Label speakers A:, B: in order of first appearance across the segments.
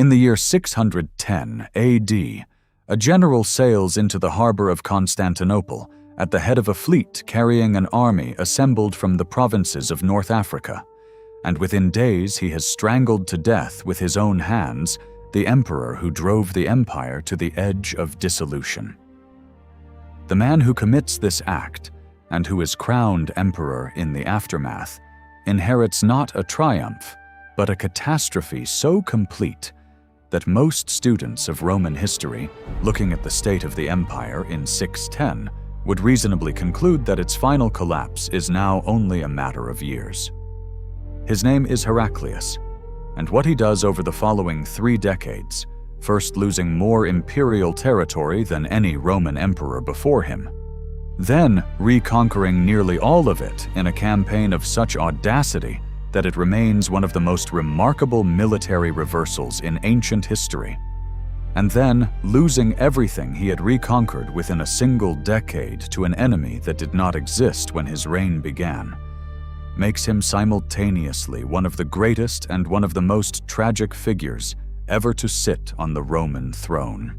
A: In the year 610 AD, a general sails into the harbor of Constantinople at the head of a fleet carrying an army assembled from the provinces of North Africa, and within days he has strangled to death with his own hands the emperor who drove the empire to the edge of dissolution. The man who commits this act, and who is crowned emperor in the aftermath, inherits not a triumph, but a catastrophe so complete that most students of Roman history, looking at the state of the empire in 610, would reasonably conclude that its final collapse is now only a matter of years. His name is Heraclius, and what he does over the following 3 decades, first losing more imperial territory than any Roman emperor before him, then reconquering nearly all of it in a campaign of such audacity that it remains one of the most remarkable military reversals in ancient history, and then losing everything he had reconquered within a single decade to an enemy that did not exist when his reign began, makes him simultaneously one of the greatest and one of the most tragic figures ever to sit on the Roman throne.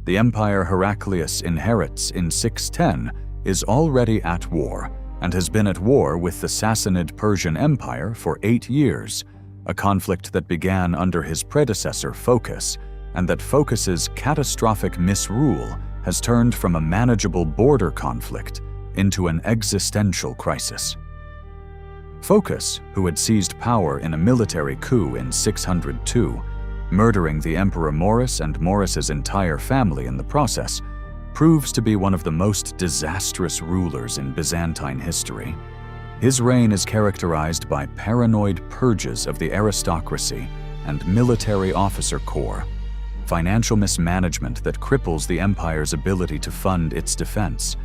A: The empire Heraclius inherits in 610 is already at war, and has been at war with the Sassanid Persian Empire for 8 years, a conflict that began under his predecessor Phocas, and that Phocas's catastrophic misrule has turned from a manageable border conflict into an existential crisis. Phocas, who had seized power in a military coup in 602, murdering the Emperor Maurus and Maurus's entire family in the process, proves to be one of the most disastrous rulers in Byzantine history. His reign is characterized by paranoid purges of the aristocracy and military officer corps, financial mismanagement that cripples the empire's ability to fund its defense,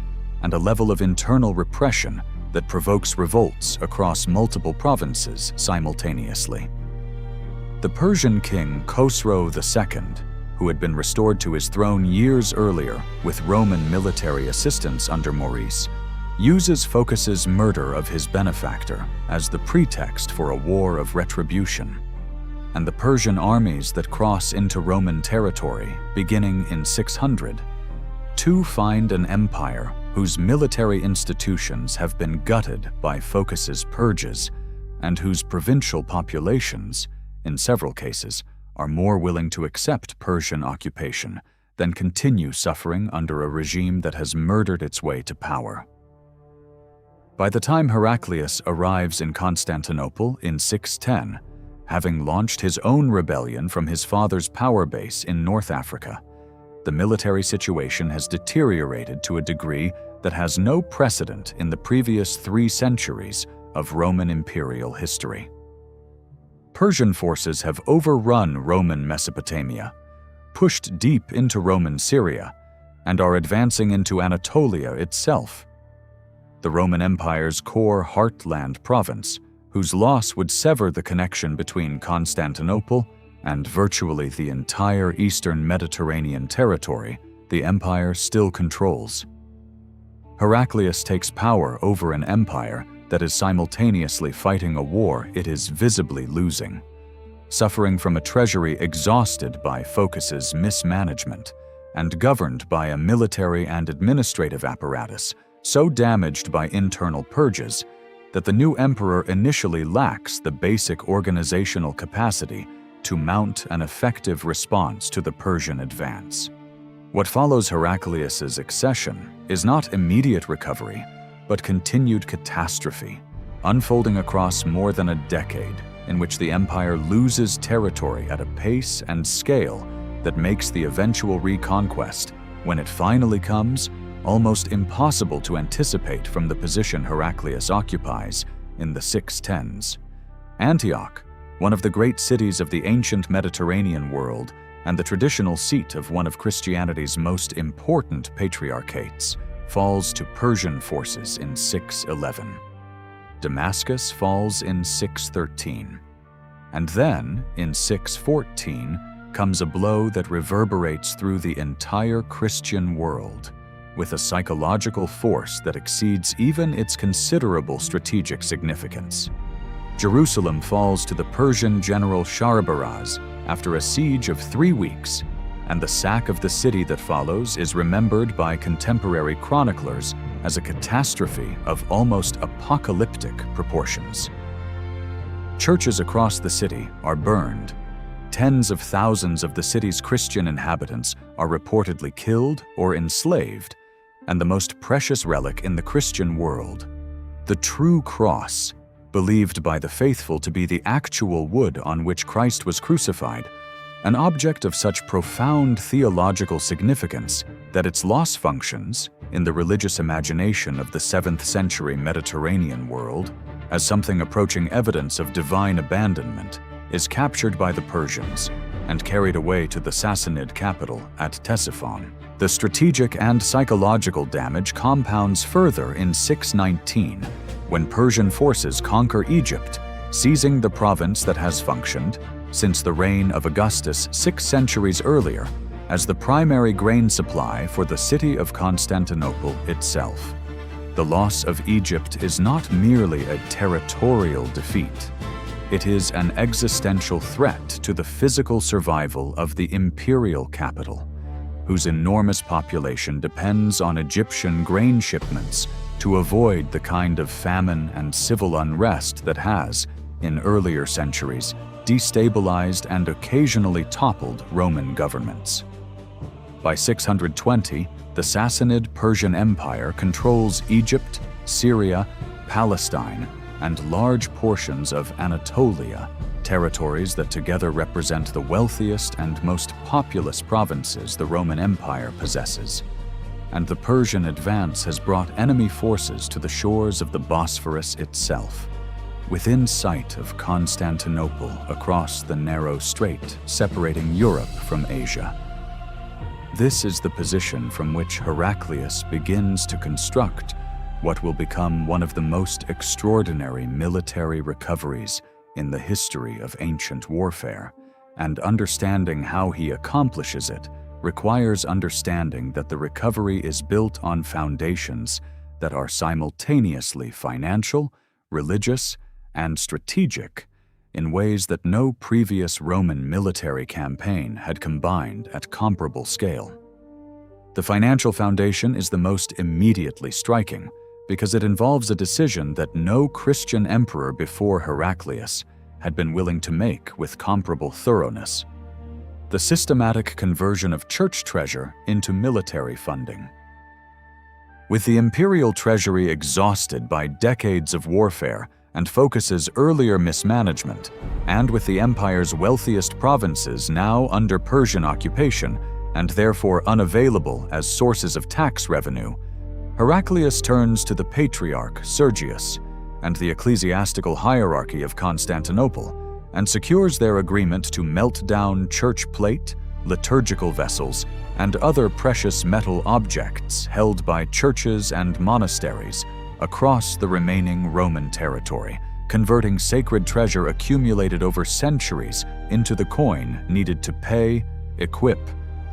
A: and a level of internal repression that provokes revolts across multiple provinces simultaneously. The Persian king Khosrow II, who had been restored to his throne years earlier with Roman military assistance under Maurice, uses Phocas's murder of his benefactor as the pretext for a war of retribution. And the Persian armies that cross into Roman territory beginning in 600, too find an empire whose military institutions have been gutted by Phocas's purges, and whose provincial populations, in several cases, are more willing to accept Persian occupation than continue suffering under a regime that has murdered its way to power. By the time Heraclius arrives in Constantinople in 610, having launched his own rebellion from his father's power base in North Africa, the military situation has deteriorated to a degree that has no precedent in the previous 3 centuries of Roman imperial history. Persian forces have overrun Roman Mesopotamia, pushed deep into Roman Syria, and are advancing into Anatolia itself. The Roman Empire's core heartland province, whose loss would sever the connection between Constantinople and virtually the entire eastern Mediterranean territory, the empire still controls. Heraclius takes power over an empire that is simultaneously fighting a war it is visibly losing, suffering from a treasury exhausted by Phocas's mismanagement, and governed by a military and administrative apparatus so damaged by internal purges that the new emperor initially lacks the basic organizational capacity to mount an effective response to the Persian advance. What follows Heraclius's accession is not immediate recovery, but continued catastrophe, unfolding across more than a decade in which the empire loses territory at a pace and scale that makes the eventual reconquest, when it finally comes, almost impossible to anticipate from the position Heraclius occupies in the 610s. Antioch, one of the great cities of the ancient Mediterranean world and the traditional seat of one of Christianity's most important patriarchates, falls to Persian forces in 611. Damascus falls in 613. And then, in 614, comes a blow that reverberates through the entire Christian world, with a psychological force that exceeds even its considerable strategic significance. Jerusalem falls to the Persian general Sharbaraz after a siege of 3 weeks, and the sack of the city that follows is remembered by contemporary chroniclers as a catastrophe of almost apocalyptic proportions. Churches across the city are burned. Tens of thousands of the city's Christian inhabitants are reportedly killed or enslaved, and the most precious relic in the Christian world, the true cross, believed by the faithful to be the actual wood on which Christ was crucified, an object of such profound theological significance that its loss functions, in the religious imagination of the 7th century Mediterranean world, as something approaching evidence of divine abandonment, is captured by the Persians and carried away to the Sassanid capital at Ctesiphon. The strategic and psychological damage compounds further in 619, when Persian forces conquer Egypt, seizing the province that has functioned, since the reign of Augustus 6 centuries earlier, as the primary grain supply for the city of Constantinople itself. The loss of Egypt is not merely a territorial defeat. It is an existential threat to the physical survival of the imperial capital, whose enormous population depends on Egyptian grain shipments to avoid the kind of famine and civil unrest that has, in earlier centuries, destabilized and occasionally toppled Roman governments. By 620, the Sassanid Persian Empire controls Egypt, Syria, Palestine, and large portions of Anatolia, territories that together represent the wealthiest and most populous provinces the Roman Empire possesses. And the Persian advance has brought enemy forces to the shores of the Bosphorus itself, within sight of Constantinople across the narrow strait separating Europe from Asia. This is the position from which Heraclius begins to construct what will become one of the most extraordinary military recoveries in the history of ancient warfare, and understanding how he accomplishes it requires understanding that the recovery is built on foundations that are simultaneously financial, religious, and strategic in ways that no previous Roman military campaign had combined at comparable scale. The financial foundation is the most immediately striking because it involves a decision that no Christian emperor before Heraclius had been willing to make with comparable thoroughness: the systematic conversion of church treasure into military funding. With the imperial treasury exhausted by decades of warfare and focuses earlier mismanagement, and with the empire's wealthiest provinces now under Persian occupation and therefore unavailable as sources of tax revenue, Heraclius turns to the patriarch Sergius and the ecclesiastical hierarchy of Constantinople and secures their agreement to melt down church plate, liturgical vessels, and other precious metal objects held by churches and monasteries across the remaining Roman territory, converting sacred treasure accumulated over centuries into the coin needed to pay, equip,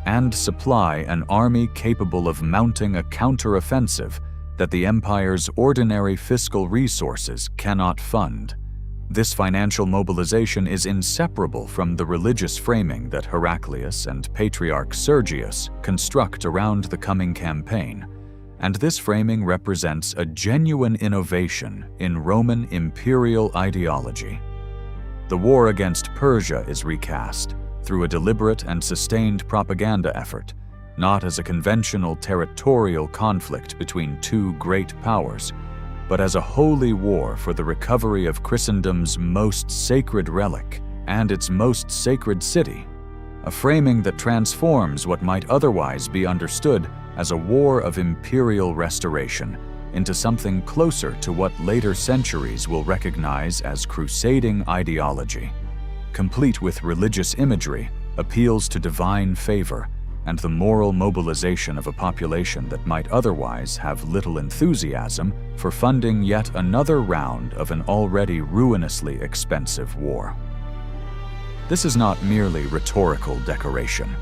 A: and supply an army capable of mounting a counter-offensive that the empire's ordinary fiscal resources cannot fund. This financial mobilization is inseparable from the religious framing that Heraclius and Patriarch Sergius construct around the coming campaign, and this framing represents a genuine innovation in Roman imperial ideology. The war against Persia is recast through a deliberate and sustained propaganda effort, not as a conventional territorial conflict between two great powers, but as a holy war for the recovery of Christendom's most sacred relic and its most sacred city, a framing that transforms what might otherwise be understood as a war of imperial restoration into something closer to what later centuries will recognize as crusading ideology, complete with religious imagery, appeals to divine favor, and the moral mobilization of a population that might otherwise have little enthusiasm for funding yet another round of an already ruinously expensive war. This is not merely rhetorical decoration.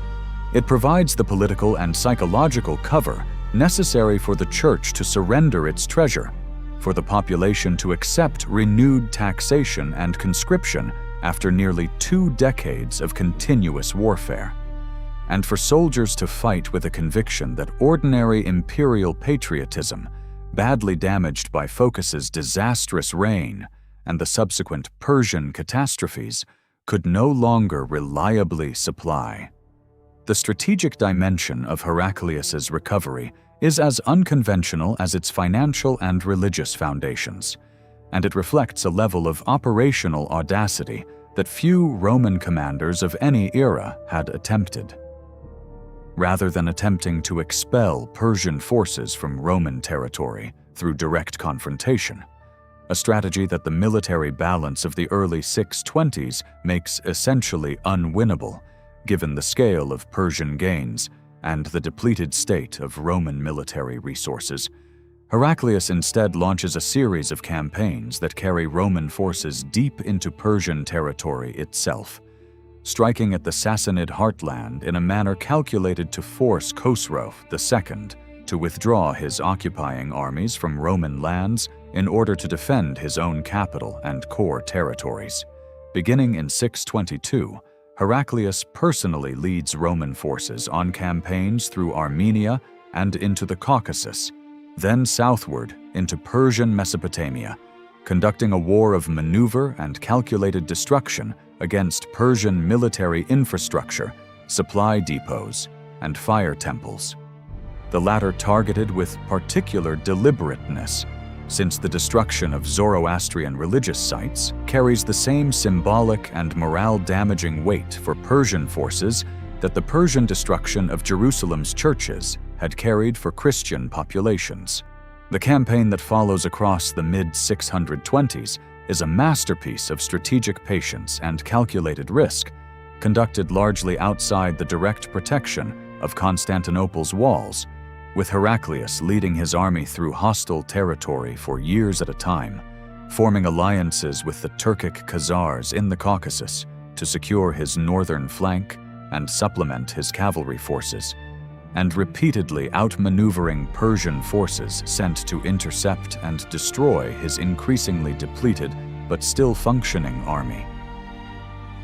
A: It provides the political and psychological cover necessary for the church to surrender its treasure, for the population to accept renewed taxation and conscription after nearly 2 decades of continuous warfare, and for soldiers to fight with a conviction that ordinary imperial patriotism, badly damaged by Phocas's disastrous reign and the subsequent Persian catastrophes, could no longer reliably supply. The strategic dimension of Heraclius's recovery is as unconventional as its financial and religious foundations, and it reflects a level of operational audacity that few Roman commanders of any era had attempted. Rather than attempting to expel Persian forces from Roman territory through direct confrontation, a strategy that the military balance of the early 620s makes essentially unwinnable, given the scale of Persian gains and the depleted state of Roman military resources, Heraclius instead launches a series of campaigns that carry Roman forces deep into Persian territory itself, striking at the Sassanid heartland in a manner calculated to force Khosrow II to withdraw his occupying armies from Roman lands in order to defend his own capital and core territories. Beginning in 622, Heraclius personally leads Roman forces on campaigns through Armenia and into the Caucasus, then southward into Persian Mesopotamia, conducting a war of maneuver and calculated destruction against Persian military infrastructure, supply depots, and fire temples. The latter targeted with particular deliberateness, since the destruction of Zoroastrian religious sites carries the same symbolic and morale-damaging weight for Persian forces that the Persian destruction of Jerusalem's churches had carried for Christian populations. The campaign that follows across the mid-620s is a masterpiece of strategic patience and calculated risk, conducted largely outside the direct protection of Constantinople's walls, with Heraclius leading his army through hostile territory for years at a time, forming alliances with the Turkic Khazars in the Caucasus to secure his northern flank and supplement his cavalry forces, and repeatedly outmaneuvering Persian forces sent to intercept and destroy his increasingly depleted but still functioning army.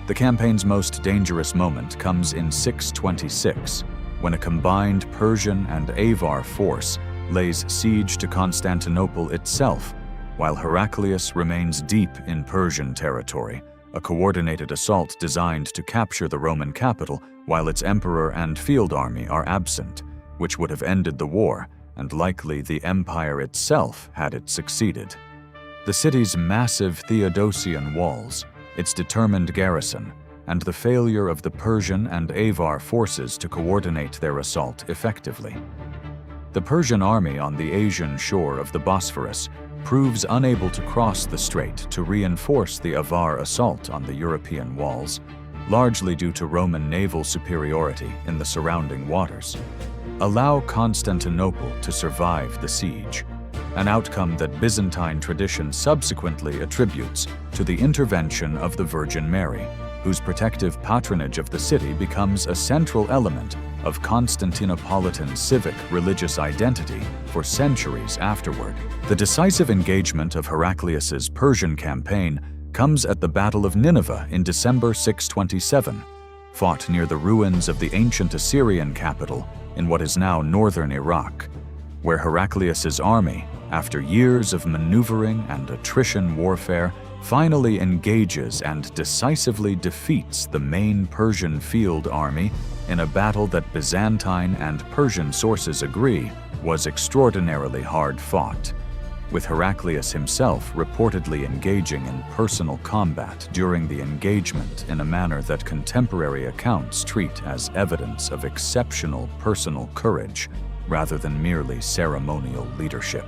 A: The campaign's most dangerous moment comes in 626, when a combined Persian and Avar force lays siege to Constantinople itself, while Heraclius remains deep in Persian territory, a coordinated assault designed to capture the Roman capital while its emperor and field army are absent, which would have ended the war, and likely the empire itself had it succeeded. The city's massive Theodosian walls, its determined garrison, and the failure of the Persian and Avar forces to coordinate their assault effectively. The Persian army on the Asian shore of the Bosphorus proves unable to cross the strait to reinforce the Avar assault on the European walls, largely due to Roman naval superiority in the surrounding waters. Allow Constantinople to survive the siege, an outcome that Byzantine tradition subsequently attributes to the intervention of the Virgin Mary, whose protective patronage of the city becomes a central element of Constantinopolitan civic religious identity for centuries afterward. The decisive engagement of Heraclius's Persian campaign comes at the Battle of Nineveh in December 627, fought near the ruins of the ancient Assyrian capital in what is now northern Iraq, where Heraclius's army, after years of maneuvering and attrition warfare, finally engages and decisively defeats the main Persian field army in a battle that Byzantine and Persian sources agree was extraordinarily hard fought, with Heraclius himself reportedly engaging in personal combat during the engagement in a manner that contemporary accounts treat as evidence of exceptional personal courage rather than merely ceremonial leadership.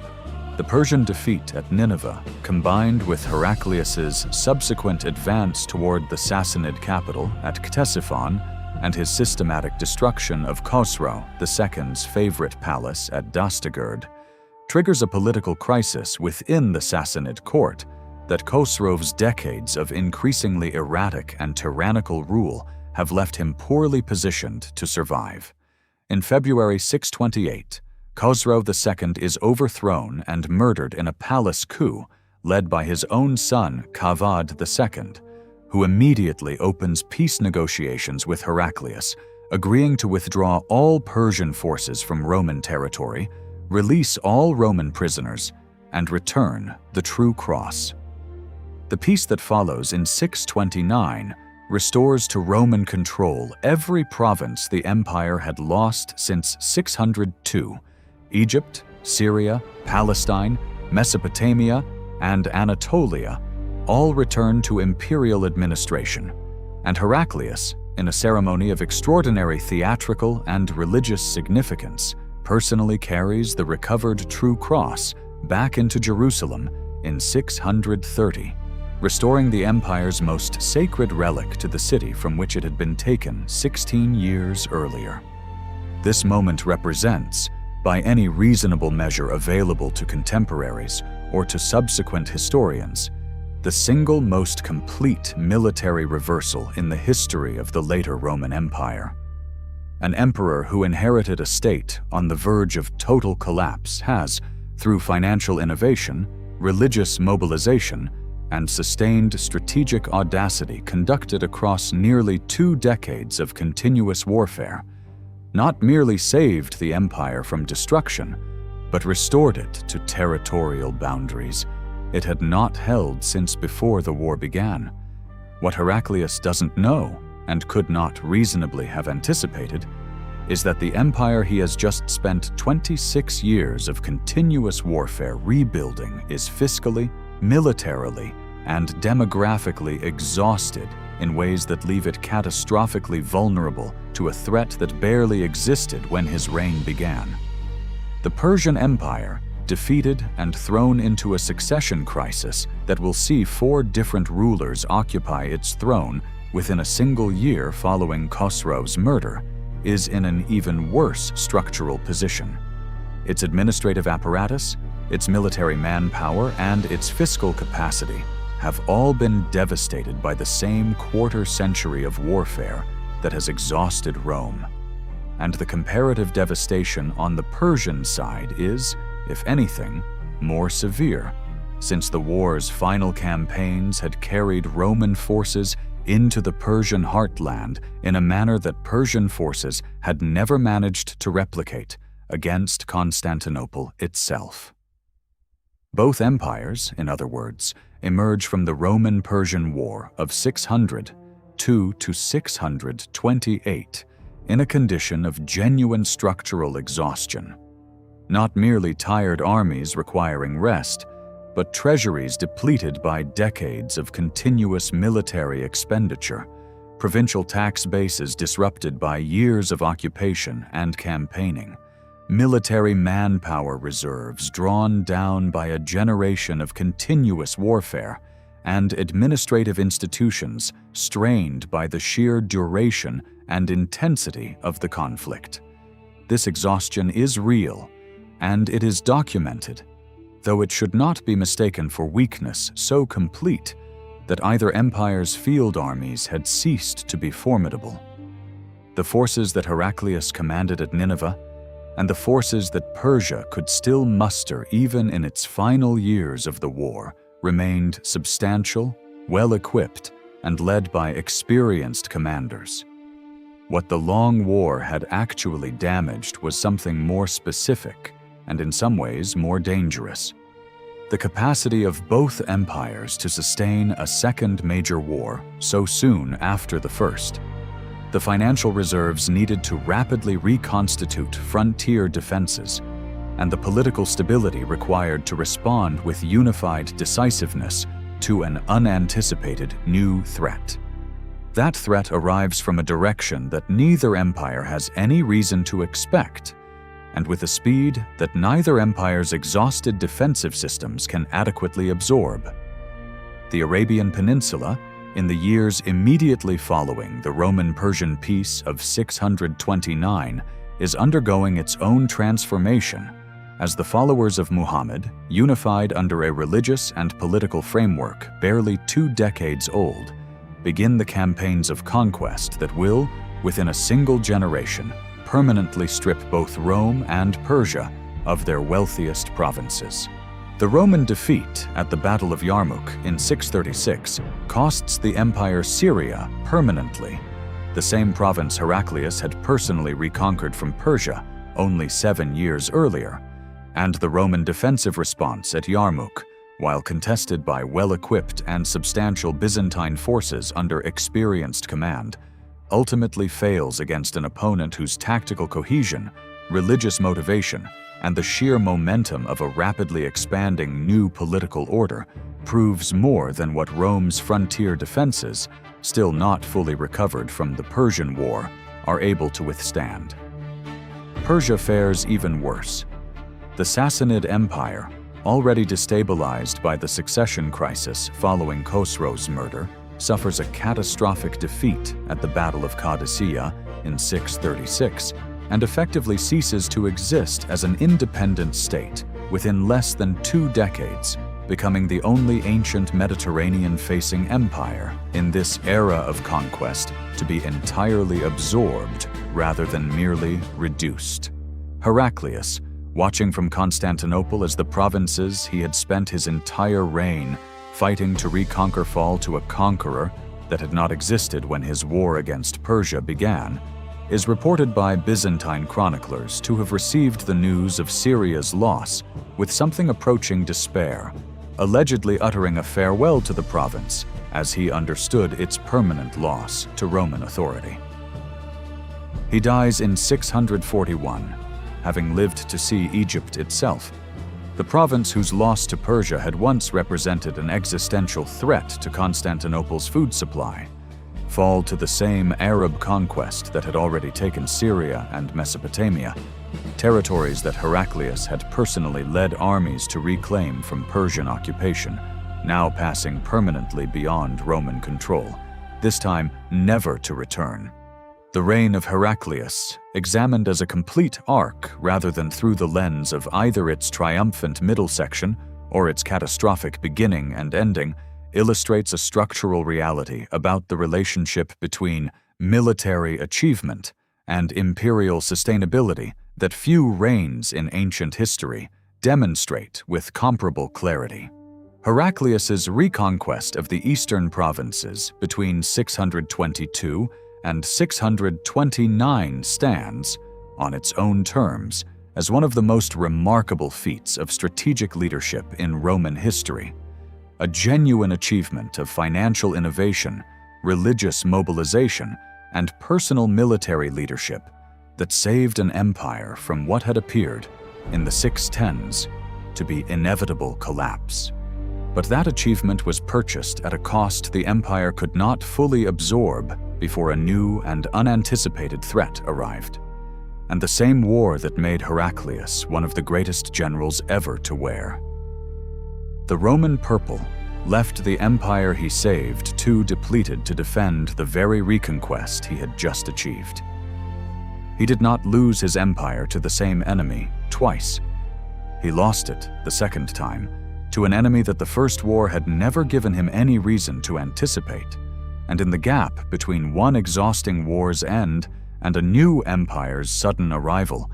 A: The Persian defeat at Nineveh, combined with Heraclius's subsequent advance toward the Sassanid capital at Ctesiphon and his systematic destruction of Khosrow II's favorite palace at Dastagerd, triggers a political crisis within the Sassanid court that Khosrow's decades of increasingly erratic and tyrannical rule have left him poorly positioned to survive. In February 628, Khosrow II is overthrown and murdered in a palace coup led by his own son Kavad II, who immediately opens peace negotiations with Heraclius, agreeing to withdraw all Persian forces from Roman territory, release all Roman prisoners, and return the true cross. The peace that follows in 629 restores to Roman control every province the empire had lost since 602: Egypt, Syria, Palestine, Mesopotamia, and Anatolia all returned to imperial administration, and Heraclius, in a ceremony of extraordinary theatrical and religious significance, personally carries the recovered true cross back into Jerusalem in 630, restoring the empire's most sacred relic to the city from which it had been taken 16 years earlier. This moment represents, by any reasonable measure available to contemporaries or to subsequent historians, the single most complete military reversal in the history of the later Roman Empire. An emperor who inherited a state on the verge of total collapse has, through financial innovation, religious mobilization, and sustained strategic audacity conducted across nearly 2 decades of continuous warfare, not merely saved the empire from destruction, but restored it to territorial boundaries it had not held since before the war began. What Heraclius doesn't know, and could not reasonably have anticipated, is that the empire he has just spent 26 years of continuous warfare rebuilding is fiscally, militarily, and demographically exhausted in ways that leave it catastrophically vulnerable to a threat that barely existed when his reign began. The Persian Empire, defeated and thrown into a succession crisis that will see 4 different rulers occupy its throne within a single year following Khosrow's murder, is in an even worse structural position. Its administrative apparatus, its military manpower, and its fiscal capacity have all been devastated by the same quarter-century of warfare that has exhausted Rome. And the comparative devastation on the Persian side is, if anything, more severe, since the war's final campaigns had carried Roman forces into the Persian heartland in a manner that Persian forces had never managed to replicate against Constantinople itself. Both empires, in other words, emerge from the Roman-Persian War of 602 to 628 in a condition of genuine structural exhaustion. Not merely tired armies requiring rest, but treasuries depleted by decades of continuous military expenditure, provincial tax bases disrupted by years of occupation and campaigning, military manpower reserves drawn down by a generation of continuous warfare, and administrative institutions strained by the sheer duration and intensity of the conflict. This exhaustion is real, and it is documented, though it should not be mistaken for weakness so complete that either empire's field armies had ceased to be formidable. The forces that Heraclius commanded at Nineveh, and the forces that Persia could still muster even in its final years of the war, remained substantial, well-equipped, and led by experienced commanders. What the long war had actually damaged was something more specific, and in some ways more dangerous: the capacity of both empires to sustain a second major war so soon after the first, the financial reserves needed to rapidly reconstitute frontier defenses, and the political stability required to respond with unified decisiveness to an unanticipated new threat. That threat arrives from a direction that neither empire has any reason to expect, and with a speed that neither empire's exhausted defensive systems can adequately absorb. The Arabian Peninsula, in the years immediately following the Roman-Persian peace of 629, is undergoing its own transformation as the followers of Muhammad, unified under a religious and political framework barely 2 decades old, begin the campaigns of conquest that will, within a single generation, permanently strip both Rome and Persia of their wealthiest provinces. The Roman defeat at the Battle of Yarmouk in 636 costs the empire Syria permanently, the same province Heraclius had personally reconquered from Persia only 7 years earlier, and the Roman defensive response at Yarmouk, while contested by well-equipped and substantial Byzantine forces under experienced command, ultimately fails against an opponent whose tactical cohesion, religious motivation, and the sheer momentum of a rapidly expanding new political order proves more than what Rome's frontier defenses, still not fully recovered from the Persian War, are able to withstand. Persia fares even worse. The Sassanid Empire, already destabilized by the succession crisis following Khosrow's murder, suffers a catastrophic defeat at the Battle of Qadisiyah in 636 and effectively ceases to exist as an independent state within less than 2 decades, becoming the only ancient Mediterranean-facing empire in this era of conquest to be entirely absorbed rather than merely reduced. Heraclius, watching from Constantinople as the provinces he had spent his entire reign fighting to reconquer fall to a conqueror that had not existed when his war against Persia began, is reported by Byzantine chroniclers to have received the news of Syria's loss with something approaching despair, allegedly uttering a farewell to the province as he understood its permanent loss to Roman authority. He dies in 641, having lived to see Egypt itself, the province whose loss to Persia had once represented an existential threat to Constantinople's food supply, fall to the same Arab conquest that had already taken Syria and Mesopotamia, territories that Heraclius had personally led armies to reclaim from Persian occupation, now passing permanently beyond Roman control, this time never to return. The reign of Heraclius, examined as a complete arc rather than through the lens of either its triumphant middle section or its catastrophic beginning and ending, illustrates a structural reality about the relationship between military achievement and imperial sustainability that few reigns in ancient history demonstrate with comparable clarity. Heraclius's reconquest of the eastern provinces between 622 and 629 stands, on its own terms, as one of the most remarkable feats of strategic leadership in Roman history, a genuine achievement of financial innovation, religious mobilization, and personal military leadership that saved an empire from what had appeared, in the 610s, to be inevitable collapse. But that achievement was purchased at a cost the empire could not fully absorb before a new and unanticipated threat arrived, and the same war that made Heraclius one of the greatest generals ever to wear. The Roman purple left the empire he saved too depleted to defend the very reconquest he had just achieved. He did not lose his empire to the same enemy twice. He lost it the second time to an enemy that the first war had never given him any reason to anticipate, and in the gap between one exhausting war's end and a new empire's sudden arrival,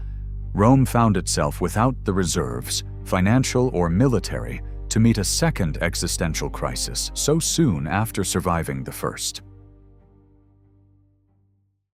A: Rome found itself without the reserves, financial or military, to meet a second existential crisis so soon after surviving the first.